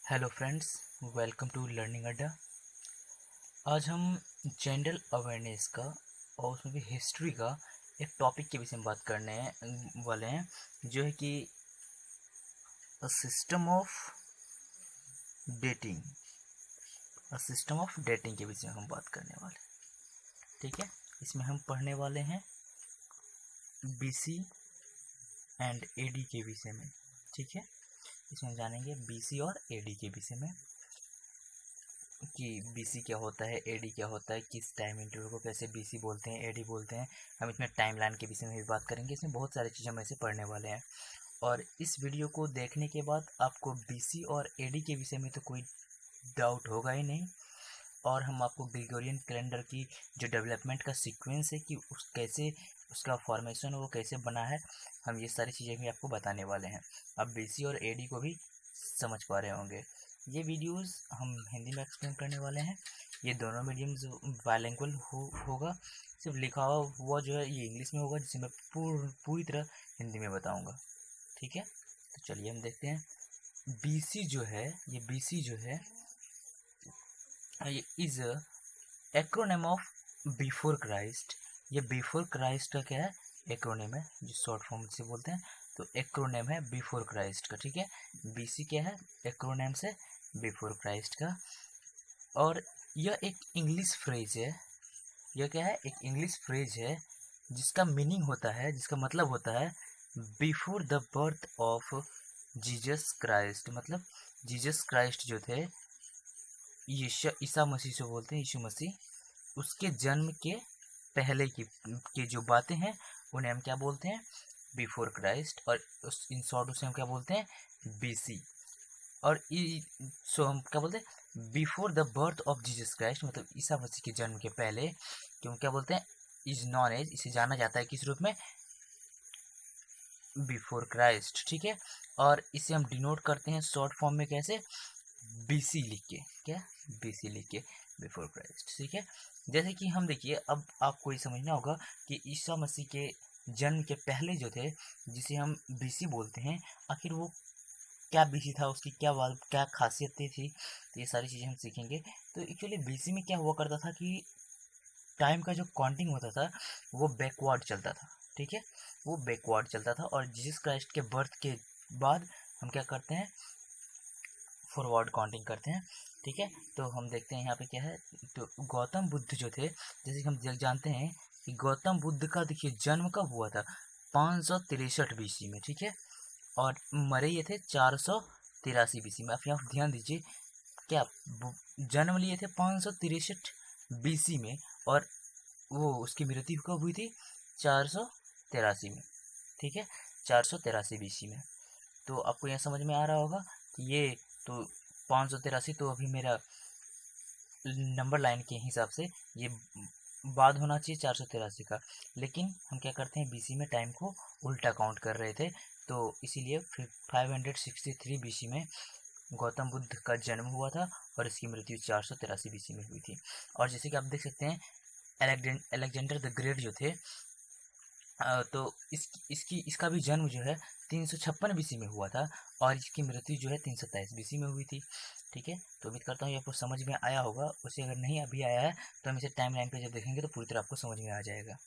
Hello friends, welcome to learning Adda. आज हम general awareness का और उसमें भी हिस्ट्री का एक टॉपिक के विषय में बात करने वाले हैं, जो है कि अ सिस्टम ऑफ डेटिंग के विषय में हम बात करने वाले हैं। ठीक है, इसमें हम पढ़ने वाले हैं बीसी एंड एडी के विषय में। ठीक है, इसमें हम जानेंगे बीसी और एडी के विषय में कि बीसी क्या होता है, एडी क्या होता है, किस टाइम इंटरवल को कैसे बीसी बोलते हैं, एडी बोलते हैं। हम इसमें टाइमलाइन के विषय में भी बात करेंगे। इसमें बहुत सारी चीज़ें हम ऐसे पढ़ने वाले हैं और इस वीडियो को देखने के बाद आपको बीसी और एडी के विषय में तो कोई डाउट होगा ही नहीं। और हम आपको ग्रेगोरियन कैलेंडर की जो डेवलपमेंट का सीक्वेंस है कि उस कैसे उसका फॉर्मेशन वो कैसे बना है, हम ये सारी चीज़ें भी आपको बताने वाले हैं। आप बीसी और एडी को भी समझ पा रहे होंगे। ये वीडियोस हम हिंदी में एक्सप्लेन करने वाले हैं। ये दोनों मीडियम्स बाइलिंगुअल होगा। सिर्फ लिखा हुआ जो है ये इंग्लिश में होगा, जिसे मैं पूरी तरह हिंदी में बताऊंगा। ठीक है, तो चलिए हम देखते हैं। बीसी जो है, ये बीसी जो है ये is acronym of before Christ. ये बिफोर क्राइस्ट का क्या है, एक्रोनेम है, जो शॉर्ट फॉर्म से बोलते हैं। तो एक्रोनेम है बिफोर क्राइस्ट का। ठीक है, बीसी क्या है, एक्रोनेम से बिफोर क्राइस्ट का। और यह एक इंग्लिश फ्रेज है। यह क्या है, एक इंग्लिश फ्रेज है जिसका मीनिंग होता है, जिसका मतलब होता है before the birth of Jesus Christ. मतलब जीसस क्राइस्ट जो थे, ईसा मसीह से बोलते हैं, यीशु मसीह, उसके जन्म के पहले की जो बातें हैं उन्हें हम क्या बोलते हैं, बिफोर क्राइस्ट। और उस इन शॉर्ट उसे हम क्या बोलते हैं, बीसी। और सो हम क्या बोलते हैं, before the birth of Jesus Christ, मतलब ईसा मसीह के जन्म के पहले, क्यों क्या बोलते हैं, इज नॉन एज, इसे जाना जाता है किस रूप में, बिफोर क्राइस्ट। ठीक है, और इसे हम डिनोट करते हैं शॉर्ट फॉर्म में कैसे, बीसी लिख के। क्या, बीसी लिख के, बिफोर क्राइस्ट। ठीक है, जैसे कि हम देखिए, अब आपको ये समझना होगा कि ईसा मसीह के जन्म के पहले जो थे, जिसे हम बीसी बोलते हैं, आखिर वो क्या बीसी था, उसकी क्या खासियतें थी, तो ये सारी चीज़ें हम सीखेंगे। तो एक्चुअली बीसी में क्या हुआ करता था कि टाइम का जो काउंटिंग होता था वो बैकवर्ड चलता था। ठीक है, वो बैकवर्ड चलता था। और जीसस क्राइस्ट के बर्थ के बाद हम क्या करते हैं, फॉरवर्ड काउंटिंग करते हैं। ठीक है, तो हम देखते हैं यहाँ पे क्या है। तो गौतम बुद्ध जो थे, जैसे कि हम जानते हैं कि गौतम बुद्ध का देखिए जन्म कब हुआ था, 563 बीसी में। ठीक है, और मरे ये थे 483 बीसी में। आप यहाँ ध्यान दीजिए, क्या जन्म लिए थे 563 बीसी में, और वो उसकी मृत्यु कब हुई थी, 483 में। ठीक है, 483 बीसी में। तो आपको यह समझ में आ रहा होगा कि ये तो 583 तो अभी मेरा नंबर लाइन के हिसाब से ये बाद होना चाहिए 483 का, लेकिन हम क्या करते हैं, बीसी में टाइम को उल्टा काउंट कर रहे थे। तो इसीलिए फिर 563 बीसी में गौतम बुद्ध का जन्म हुआ था और इसकी मृत्यु 483 बीसी में हुई थी। और जैसे कि आप देख सकते हैं, अलेक्जेंडर द ग्रेट जो थे, तो इसका भी जन्म जो है 356 बीसी में हुआ था और इसकी मृत्यु जो है 327 बीसी में हुई थी। ठीक है, तो उम्मीद करता हूँ ये आपको समझ में आया होगा। उसे अगर नहीं अभी आया है तो हम इसे टाइम लाइन पर जब देखेंगे तो पूरी तरह आपको समझ में आ जाएगा।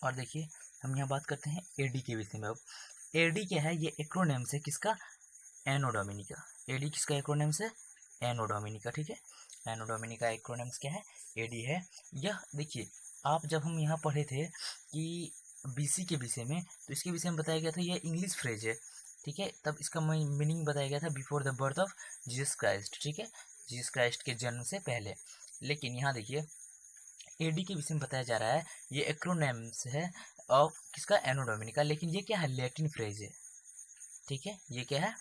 और देखिए, हम यहाँ बात करते हैं एडी के विषय में। अब एडी क्या है, ये एक्रोनेम से किसका, एनो डोमिनी का। एडी किसका एक्रोनेम से, एनो डोमिनी का। ठीक है, एनो डोमिनी का एक्रोनेम्स क्या है, एडी है। यह देखिए, आप जब हम यहाँ पढ़े थे कि बीसी के विषय में, तो इसके विषय में बताया गया था ये इंग्लिश फ्रेज है। ठीक है, तब इसका मीनिंग बताया गया था before the birth of Jesus Christ. ठीक है, जीसस क्राइस्ट के जन्म से पहले। लेकिन यहाँ देखिए, एडी के विषय में बताया जा रहा है ये एक्रोनेम्स है ऑफ किसका, एनो डोमिनी का। लेकिन ये क्या है, लैटिन फ्रेज है। ठीक है, ये क्या है,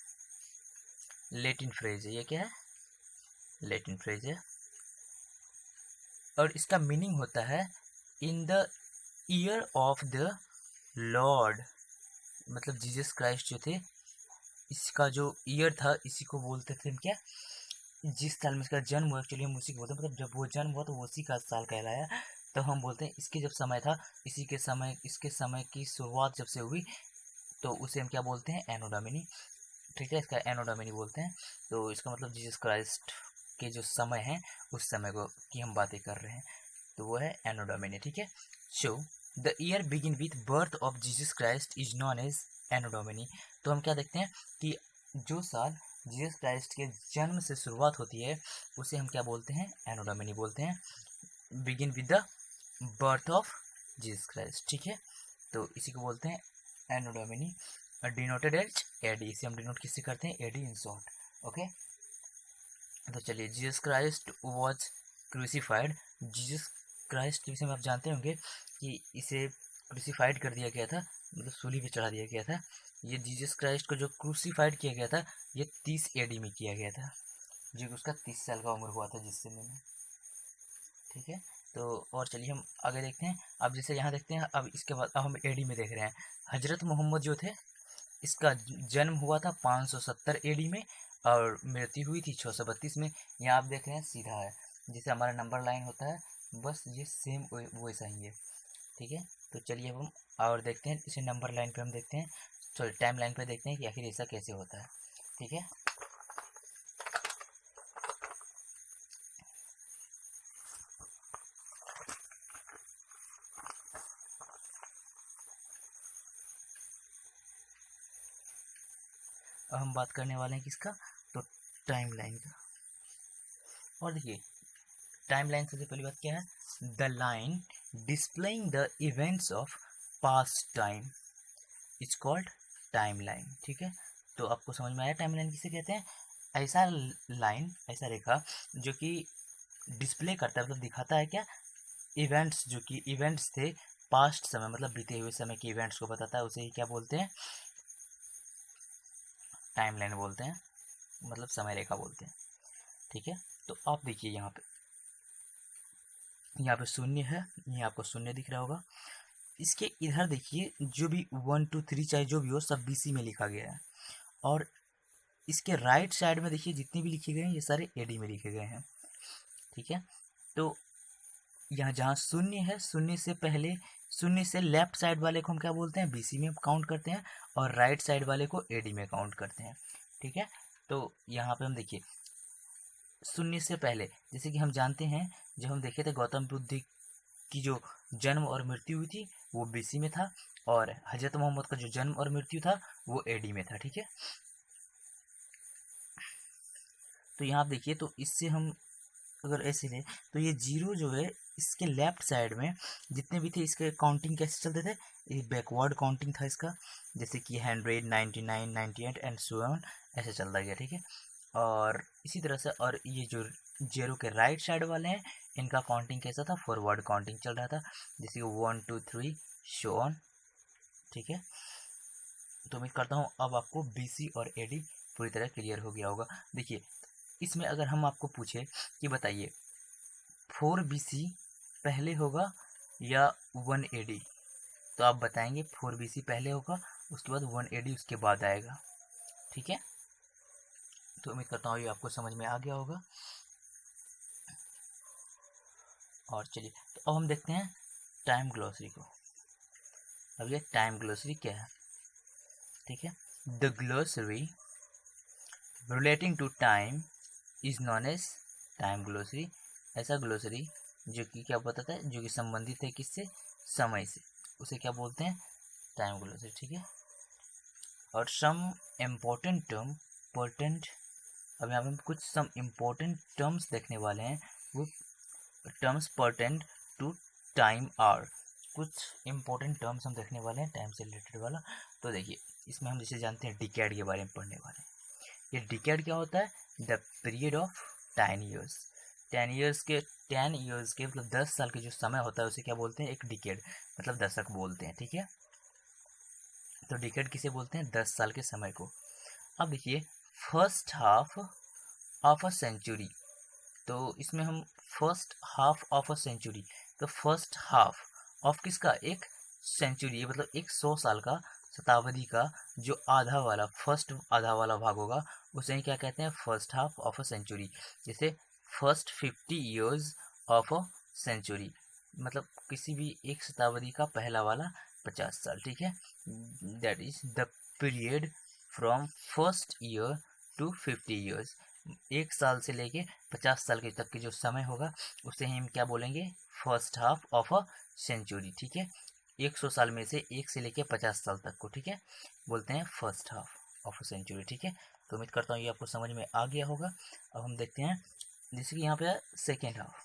लैटिन फ्रेज है। ये क्या है, लैटिन फ्रेज है। और इसका मीनिंग होता है in the year of the Lord. मतलब जीसस क्राइस्ट जो थे, इसका जो ईयर था इसी को बोलते थे हम क्या, जिस साल में इसका जन्म हुआ, एक्चुअली हम उसी को बोलते हैं। मतलब जब वो जन्म हुआ तो वो उसी का साल कहलाया। तो हम बोलते हैं इसके जब समय था, इसी के समय, इसके समय की शुरुआत जब से हुई, तो उसे हम क्या बोलते हैं, एनो डोमिनी। ठीक है, इसका एनो डोमिनी बोलते हैं। तो इसका मतलब जीसस क्राइस्ट के जो समय है उस समय को की हम बातें कर रहे हैं, तो वो है एनो डोमिनी। ठीक है, so the year begin with birth of Jesus Christ is known as anno domini. तो हम क्या देखते हैं कि जो साल जीसस क्राइस्ट के जन्म से शुरुआत होती है उसे हम क्या बोलते हैं, एनो डोमिनी बोलते हैं, begin with the birth of Jesus Christ. ठीक है, तो इसी को बोलते हैं एनो डोमिनी, डिनोटेड एज एडी। इसे हम डिनोट किससे करते हैं, एडी इन शॉर्ट। ओके, तो चलिए, Jesus Christ was crucified. Jesus Christ के विषय में आप जानते होंगे कि इसे क्रूसीफाइड कर दिया गया था, मतलब सूली पे चढ़ा दिया गया था। ये जीसस क्राइस्ट को जो क्रूसीफाइड किया गया था ये 30 एडी में किया गया था, जो कि उसका 30 साल का उम्र हुआ था जिस समय में। ठीक है, तो और चलिए हम आगे देखते हैं। अब जैसे यहाँ देखते हैं, अब इसके बाद अब हम एडी में देख रहे हैं। हजरत मोहम्मद जो थे, इसका जन्म हुआ था 570 एडी में और मृत्यु हुई थी 632 में। यहाँ आप देख रहे हैं सीधा है, जैसे हमारा नंबर लाइन होता है, बस ये सेम वैसा ही है। ठीक है, तो चलिए अब हम और देखते हैं, इसे नंबर लाइन पे हम देखते हैं, सॉरी टाइम लाइन पे देखते हैं कि आखिर ऐसा कैसे होता है। ठीक है, अब हम बात करने वाले हैं किसका, तो टाइम लाइन का। और देखिए, टाइम लाइन सबसे पहली बात क्या है, the line displaying the events of past time is called time line. ठीक है, तो आपको समझ में आया टाइम लाइन किसे कहते हैं, ऐसा लाइन, ऐसा रेखा जो कि डिस्प्ले करता है, मतलब दिखाता है क्या, इवेंट्स, जो कि इवेंट्स थे पास्ट समय, मतलब बीते हुए समय के इवेंट्स को बताता है, उसे ही क्या बोलते हैं, टाइम लाइन बोलते हैं, मतलब समय रेखा बोलते हैं। ठीक है, तो आप देखिए यहाँ पे शून्य है, ये आपको शून्य दिख रहा होगा। इसके इधर देखिए, जो भी 1 2 3 चाहे जो भी हो सब बीसी में लिखा गया है, और इसके राइट साइड में देखिए जितने भी लिखे गए हैं ये सारे एडी में लिखे गए हैं। ठीक है, तो यहाँ जहाँ शून्य है, शून्य से पहले, शून्य से लेफ्ट साइड वाले को हम क्या बोलते हैं, बीसी में काउंट करते हैं, और राइट साइड वाले को एडी में काउंट करते हैं। ठीक है, तो यहाँ पे हम देखिए शून्य से पहले, जैसे कि हम जानते हैं, जब हम देखे थे गौतम बुद्ध की जो जन्म और मृत्यु हुई थी वो बीसी में था, और हजरत मोहम्मद का जो जन्म और मृत्यु था वो एडी में था। ठीक है, तो यहाँ आप देखिए, तो इससे हम अगर ऐसे लें तो ये जीरो जो है इसके लेफ्ट साइड में जितने भी थे, इसके काउंटिंग कैसे चलते थे, ये बैकवर्ड काउंटिंग था इसका, जैसे कि 100 99 98 एंड सो ऑन, ऐसे चलता गया। ठीक है, और इसी तरह से, और ये जो जीरो के राइट साइड वाले हैं इनका काउंटिंग कैसा था, फॉरवर्ड काउंटिंग चल रहा था, जैसे कि 1 2 3 शो ऑन। ठीक है, तो उम्मीद करता हूँ अब आपको बीसी और एडी पूरी तरह क्लियर हो गया होगा। देखिए, इसमें अगर हम आपको पूछे कि बताइए 4 BC पहले होगा या 1 AD, तो आप बताएंगे 4 BC पहले होगा, उसके बाद 1 AD उसके बाद आएगा। ठीक है, तो उम्मीद करता हूँ ये आपको समझ में आ गया होगा। और चलिए, तो अब हम देखते हैं टाइम ग्लोसरी को। अब ये टाइम ग्लोसरी क्या है। ठीक है, the glossary relating to time is known as time glossary. ऐसा ग्लोसरी जो कि क्या बताता है, जो कि संबंधित है किससे, समय से, उसे क्या बोलते हैं, टाइम ग्लोसरी। ठीक है, और सम इम्पोर्टेंट टर्म पोर्टेंट, अब यहाँ पे हम कुछ सम इम्पोर्टेंट टर्म्स देखने वाले हैं, वो टर्म्स पर्टेंट टू टाइम आर, कुछ इम्पोर्टेंट टर्म्स हम देखने वाले हैं टाइम से रिलेटेड वाला। तो देखिए, इसमें हम जैसे जानते हैं डिकेड के बारे में पढ़ने वाले हैं। ये डिकेड क्या होता है, the period of 10 years. 10 years के मतलब 10 साल के जो समय होता है उसे क्या बोलते हैं, एक डिकेड, मतलब दशक बोलते हैं। ठीक है, तो डिकेड किसे बोलते हैं, 10 साल के समय को। अब देखिए, first half of a century, तो इसमें हम first half of a century, तो फर्स्ट हाफ ऑफ किसका, एक सेंचुरी, मतलब एक 100 साल का, शताब्दी का जो आधा वाला, फर्स्ट आधा वाला भाग होगा उसे ही क्या कहते हैं, first half of a century. जैसे first 50 years of a century, मतलब किसी भी एक शताब्दी का पहला वाला 50 साल। ठीक है, that is the period from first year to 50 years, 1 साल से लेके 50 साल के तक के जो समय होगा उसे हम क्या बोलेंगे, first half of a century. ठीक है, 100 साल में से 1 से लेके 50 साल तक को, ठीक है, बोलते हैं first half of a century. ठीक है, तो उम्मीद करता हूँ ये आपको समझ में आ गया होगा। अब हम देखते हैं, जैसे कि यहाँ पे सेकेंड हाफ।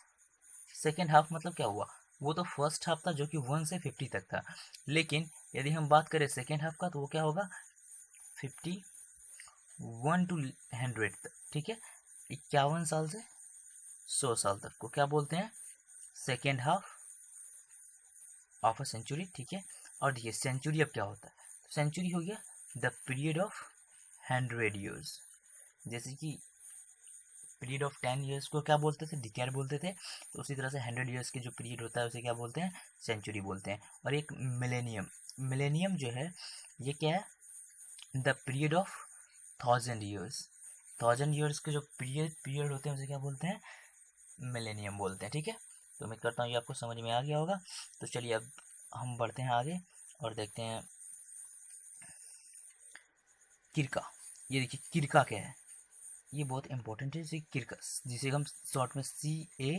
सेकेंड हाफ मतलब क्या हुआ, वो तो फर्स्ट हाफ था जो कि 1 से 50 तक था, लेकिन यदि हम बात करें सेकेंड हाफ का तो वो क्या होगा, 51 टू 100 तक। ठीक है, 51 साल से 100 साल तक को क्या बोलते हैं, second half of a century. ठीक है, और देखिए सेंचुरी अब क्या होता है, सेंचुरी हो गया द पीरियड ऑफ 100 ईयर्स। जैसे कि पीरियड ऑफ 10 ईयर्स को क्या बोलते थे, डिकेड बोलते थे, तो उसी तरह से 100 ईयर्स के जो पीरियड होता है उसे क्या बोलते हैं, सेंचुरी बोलते हैं। और एक मिलेनियम, मिलेनियम जो है ये क्या है, the period of 1000 years. 1000 years के जो पीरियड होते हैं उसे क्या बोलते हैं, मिलेनियम बोलते हैं। ठीक है, तो मैं करता हूँ ये आपको समझ में आ गया होगा। तो चलिए अब हम बढ़ते हैं आगे और देखते हैं किरका। ये देखिए किरका क्या है, ये बहुत इंपॉर्टेंट है। जैसे किरका, जिसे हम शॉर्ट में CA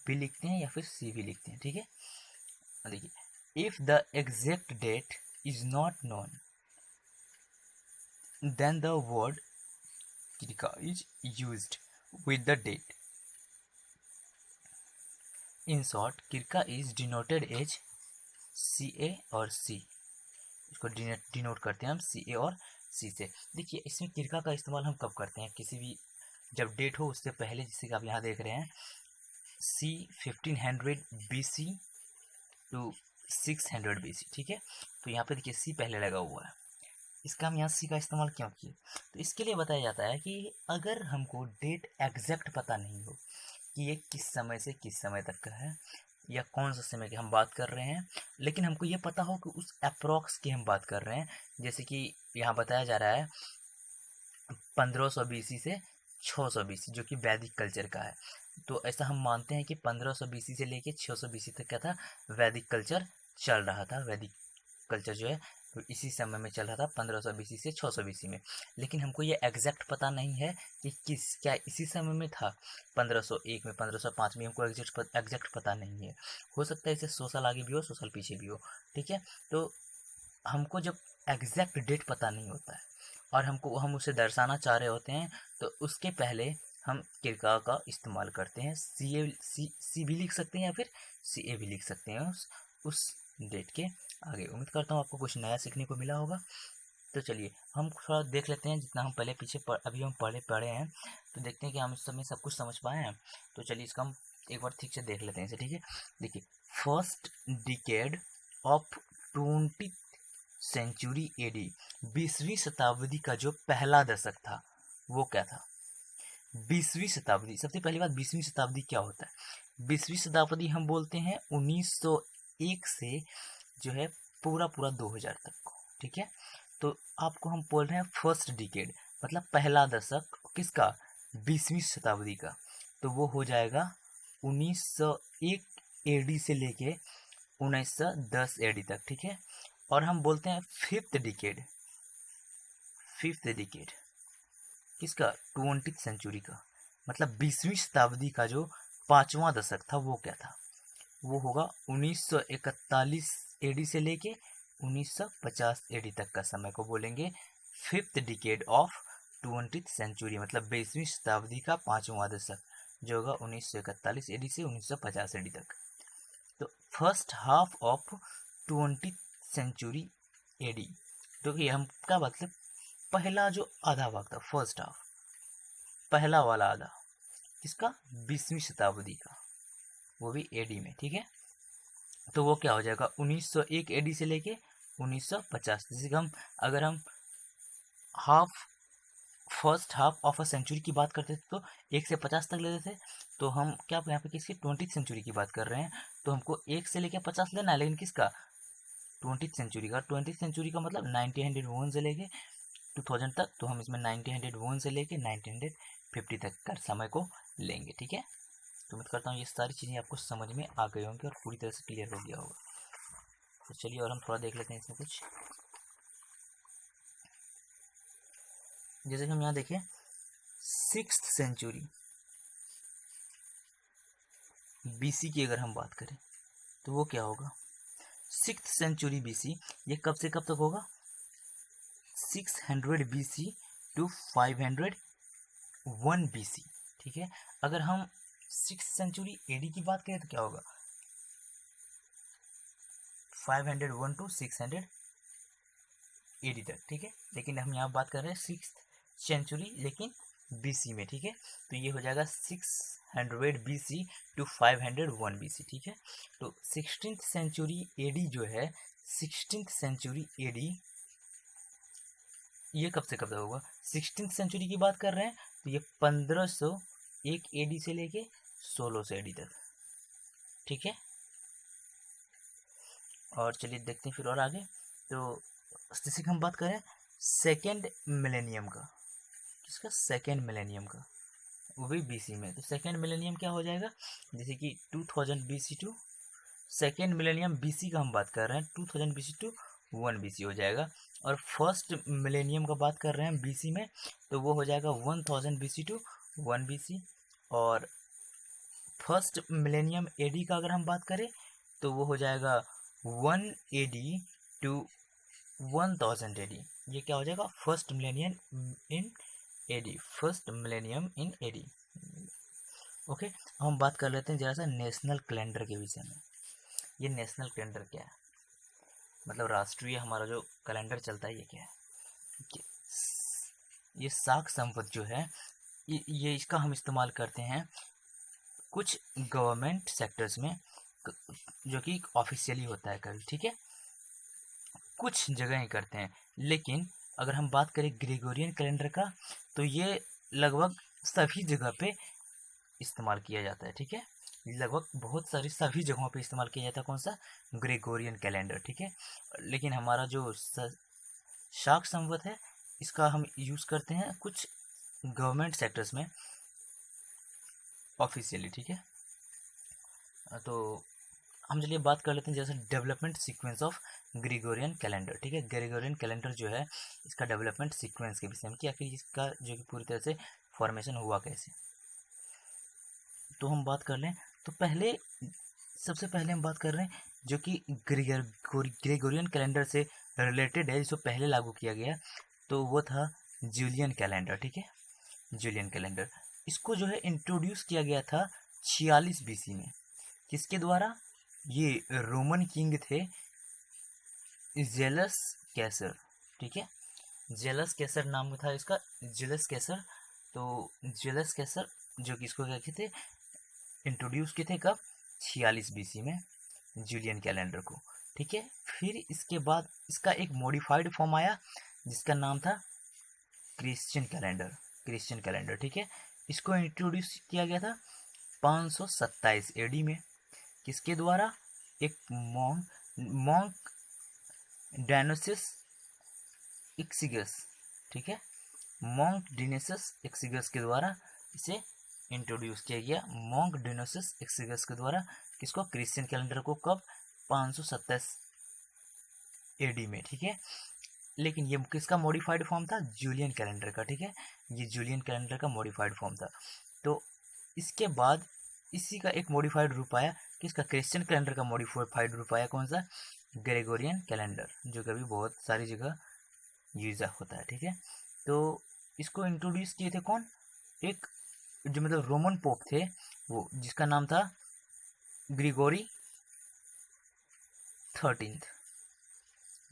भी लिखते हैं या फिर C भी लिखते हैं। ठीक है, देखिए if the exact date is not known then the word circa is used with the date. In short circa is denoted as CA और C। इसको डिनोट करते हैं हम CA और C से। देखिए इसमें किरका का इस्तेमाल हम कब करते हैं, किसी भी जब डेट हो उससे पहले, जिससे कि आप यहाँ देख रहे हैं C 1500 BC टू 600 BC। ठीक है, तो यहाँ पे देखिए C पहले लगा हुआ है, इसका हम यहाँ C का इस्तेमाल क्यों किए, तो इसके लिए बताया जाता है कि अगर हमको डेट एग्जैक्ट पता नहीं हो कि ये किस समय से किस समय तक का है या कौन सा समय की हम बात कर रहे हैं, लेकिन हमको ये पता हो कि उस अप्रॉक्स की हम बात कर रहे हैं। जैसे कि यहाँ बताया जा रहा है 1500 BC से 600 BC जो कि वैदिक कल्चर का है, तो ऐसा हम मानते हैं कि 1500 BC से लेके 600 BC तक क्या था, वैदिक कल्चर चल रहा था। वैदिक कल्चर जो है तो इसी समय में चल रहा था, 1500 BC से 600 BC में। लेकिन हमको ये एग्जैक्ट पता नहीं है कि किस क्या इसी समय में था, 1501 में, 1505 में, हमको एग्जैक्ट पता नहीं है। हो सकता है इसे 100 साल आगे भी हो, 100 साल पीछे भी हो। ठीक है, तो हमको जब एग्जैक्ट डेट पता नहीं होता है और हम उसे दर्शाना चाह रहे होते हैं, तो उसके पहले हम किरका का इस्तेमाल करते हैं। सी भी लिख सकते हैं या फिर CA भी लिख सकते हैं उस डेट के आगे। उम्मीद करता हूँ आपको कुछ नया सीखने को मिला होगा। तो चलिए हम थोड़ा देख लेते हैं, जितना हम पहले पीछे अभी हम पढ़े हैं, तो देखते हैं कि हम इस समय सब कुछ समझ पाए हैं। तो चलिए इसका हम एक बार ठीक से देख लेते हैं इसे। ठीक है, देखिए first decade of 20 century AD, 20वीं शताब्दी का जो पहला दशक था वो क्या था, 20वीं शताब्दी। सबसे पहली बात, 20वीं शताब्दी क्या होता है, 20वीं शताब्दी हम बोलते हैं 1901 से जो है पूरा पूरा 2000 तक को। ठीक है, तो आपको हम बोल रहे हैं फर्स्ट डिकेड मतलब पहला दशक किसका, 20वीं शताब्दी का, तो वो हो जाएगा 1901 AD से लेके 1910 AD तक। ठीक है, और हम बोलते हैं फिफ्थ डिकेड किसका, 20th सेंचुरी का, मतलब 20वीं शताब्दी का जो 5वां दशक था वो क्या था, वो होगा 1941 AD से लेके 1950 AD तक का समय को बोलेंगे fifth decade of 20th century, मतलब 20वीं शताब्दी का 5वां दशक जो होगा 1941 AD से 1950 AD तक। तो first half of 20th century AD, तो कि हम क्या मतलब पहला जो आधा भाग था, फर्स्ट हाफ, पहला वाला आधा किसका, 20वीं शताब्दी का, वो भी AD में। ठीक है, तो वो क्या हो जाएगा 1901 AD से लेके 1950। जैसे कि अगर हम half first half of a century की बात करते थे तो 1 से 50 तक लेते थे, तो हम क्या यहाँ पे किसकी 20th सेंचुरी की बात कर रहे हैं, तो हमको 1 से लेके 50 लेना है, लेकिन किसका 20th सेंचुरी का। 20th सेंचुरी का मतलब 1901 से लेके 2000 तक, तो हम इसमें 1901 से लेके 1950 तक का समय को लेंगे। ठीक है, तो उम्मीद करता हूँ ये सारी चीज़ें आपको समझ में आ गई होंगी और पूरी तरह से क्लियर हो गया होगा। तो चलिए और हम थोड़ा देख लेते हैं इसमें कुछ। जैसे कि हम यहाँ देखें 6th सेंचुरी BC की अगर हम बात करें तो वो क्या होगा, 6th सेंचुरी BC ये कब से कब तक होगा, 600 BC टू 501 BC। ठीक है, अगर हम 6th सेंचुरी AD की बात करें तो क्या होगा, 501 टू 600 AD तक। ठीक है, लेकिन हम यहाँ बात कर रहे हैं 6th सेंचुरी लेकिन BC में। ठीक है, तो ये हो जाएगा 600 BC टू 501 BC। ठीक है, तो 16th सेंचुरी AD जो है, 16th सेंचुरी AD ये कब से कब तक होगा, 16th सेंचुरी की बात कर रहे हैं तो ये 1501 AD से लेके 1600 AD तक। ठीक है, और चलिए देखते हैं फिर और आगे। तो जैसे कि हम बात करें सेकेंड मिलेनियम का, किसका, सेकेंड मिलेनियम का, वो भी BC में। तो सेकेंड मिलेनियम क्या हो जाएगा, जैसे कि 2000 BC to second millennium BC का हम बात कर रहे हैं 2000 BC टू 1 BC हो जाएगा। और फर्स्ट मिलेनियम का बात कर रहे हैं BC में तो वो हो जाएगा 1000 BC टू 1 BC। और फर्स्ट मिलेनियम AD का अगर हम बात करें तो वो हो जाएगा 1 AD टू 1000 AD। ये क्या हो जाएगा, फर्स्ट मिलेनियम इन AD, फर्स्ट मिलेनियम इन AD। ओके, हम बात कर लेते हैं जरा सा नेशनल कैलेंडर के विषय में। ये नेशनल कैलेंडर क्या है, मतलब राष्ट्रीय हमारा जो कैलेंडर चलता है ये क्या है, ये साख संवत जो है ये इसका हम इस्तेमाल करते हैं कुछ गवर्नमेंट सेक्टर्स में, जो कि ऑफिशियली होता है कभी। ठीक है, कुछ जगह ही करते हैं, लेकिन अगर हम बात करें ग्रेगोरियन कैलेंडर का तो ये लगभग सभी जगह पे इस्तेमाल किया जाता है। ठीक है, लगभग बहुत सारी सभी जगहों पे इस्तेमाल किया जाता है कौन सा, ग्रेगोरियन कैलेंडर। ठीक है, लेकिन हमारा जो शाक संवत है इसका हम यूज़ करते हैं कुछ गवर्नमेंट सेक्टर्स में ऑफिशियली। ठीक है, तो हम चलिए बात कर लेते हैं जैसे development sequence of Gregorian calendar. ठीक है, ग्रेगोरियन कैलेंडर जो है इसका डेवलपमेंट सीक्वेंस के विषय में कि आखिर इसका जो कि पूरी तरह से फॉर्मेशन हुआ कैसे। तो हम बात कर लें तो सबसे पहले हम बात कर रहे हैं जो कि ग्रेगोरियन कैलेंडर से रिलेटेड है, जिसको पहले लागू किया गया तो वो था जूलियन कैलेंडर। ठीक है, जूलियन कैलेंडर इसको जो है इंट्रोड्यूस किया गया था 46 BC में। किसके द्वारा, ये रोमन किंग थे जेलस कैसर। ठीक है, जेलस कैसर नाम था इसका, जेलस कैसर। तो जेलस कैसर जो कि इसको क्या कहते थे, इंट्रोड्यूस किए थे कब, 46 BC में जूलियन कैलेंडर को। ठीक है, फिर इसके बाद इसका एक मॉडिफाइड फॉर्म आया जिसका नाम था क्रिश्चियन कैलेंडर, क्रिश्चियन कैलेंडर। ठीक है, इसको इंट्रोड्यूस किया गया था 527 AD में। किसके द्वारा, एक मॉन्क डायनोसिस एक्सिगस। ठीक है, मॉन्क डायनोसिस एक्सिगस के द्वारा इसे इंट्रोड्यूस किया गया, मॉन्क डायनोसिस एक्सिगस के द्वारा। किसको, क्रिश्चियन कैलेंडर को कब, 527 AD में। ठीक है, लेकिन ये किसका मॉडिफाइड फॉर्म था, जूलियन कैलेंडर का। ठीक है, ये जूलियन कैलेंडर का मॉडिफाइड फॉर्म था। तो इसके बाद इसी का एक मॉडिफाइड रूप आया, किसका, क्रिश्चियन कैलेंडर का मॉडिफाइड रूप आया कौन सा, ग्रेगोरियन कैलेंडर, जो कभी बहुत सारी जगह यूज होता है। ठीक है, तो इसको इंट्रोड्यूस किए थे कौन, एक जो मतलब रोमन पोप थे वो, जिसका नाम था ग्रिगोरी 13th,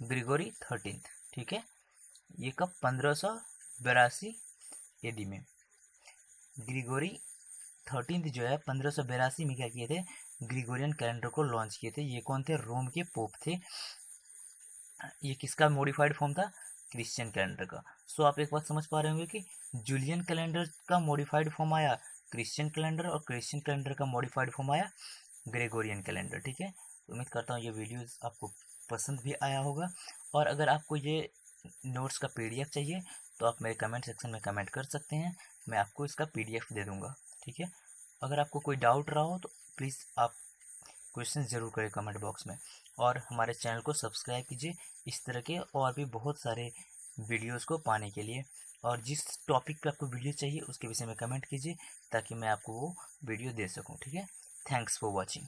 ग्रिगोरी 13th। ठीक है, ये कब, 1582 AD में। ग्रिगोरी 13th जो है 1582 में क्या किए थे, ग्रिगोरियन कैलेंडर को लॉन्च किए थे। ये कौन थे, रोम के पोप थे। ये किसका मॉडिफाइड फॉर्म था, क्रिश्चियन कैलेंडर का। सो आप एक बात समझ पा रहे होंगे कि जूलियन कैलेंडर का मॉडिफाइड फॉर्म आया क्रिश्चियन कैलेंडर, और क्रिश्चियन कैलेंडर का मॉडिफाइड फॉर्म आया ग्रेगोरियन कैलेंडर। ठीक है, उम्मीद करता हूँ ये वीडियोस आपको पसंद भी आया होगा। और अगर आपको ये नोट्स का PDF चाहिए तो आप मेरे कमेंट सेक्शन में कमेंट कर सकते हैं, मैं आपको इसका PDF दे दूँगा। ठीक है, अगर आपको कोई डाउट रहा हो तो प्लीज़ आप क्वेश्चन ज़रूर करें कमेंट बॉक्स में, और हमारे चैनल को सब्सक्राइब कीजिए इस तरह के और भी बहुत सारे वीडियोस को पाने के लिए। और जिस टॉपिक पे आपको वीडियो चाहिए उसके विषय में कमेंट कीजिए ताकि मैं आपको वो वीडियो दे सकूं। ठीक है, थैंक्स फॉर वॉचिंग।